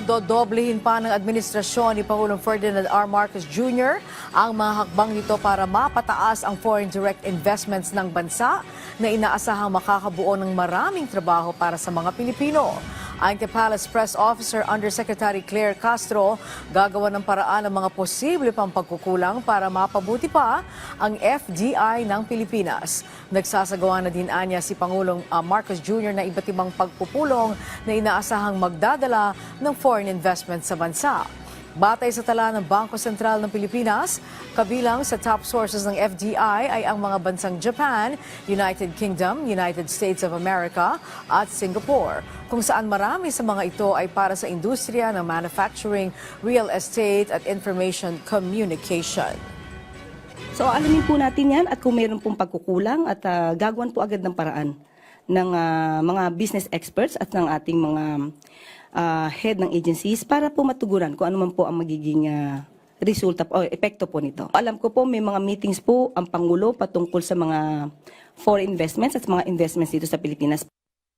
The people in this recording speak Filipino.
Dodoblehin pa ng administrasyon ni Pangulong Ferdinand R. Marcos Jr. ang mga hakbang nito para mapataas ang foreign direct investments ng bansa na inaasahang makakabuo ng maraming trabaho para sa mga Pilipino. Ayon kay Palace Press Officer Undersecretary Claire Castro, gagawa ng paraan ang mga posible pang pagkukulang para mapabuti pa ang FDI ng Pilipinas. Nagsasagawa na din anya si Pangulong Marcos Jr. na iba't ibang pagpupulong na inaasahang magdadala ng foreign investment sa bansa. Batay sa tala ng Bangko Sentral ng Pilipinas, kabilang sa top sources ng FDI ay ang mga bansang Japan, United Kingdom, United States of America at Singapore, kung saan marami sa mga ito ay para sa industriya ng manufacturing, real estate at information communication. So alamin po natin yan at kung mayroon pong pagkukulang at gagawan po agad ng paraan ng mga business experts at ng ating mga head ng agencies para po matugunan kung ano man po ang magiging resulta o epekto po nito. Alam ko po may mga meetings po ang Pangulo patungkol sa mga foreign investments at mga investments dito sa Pilipinas.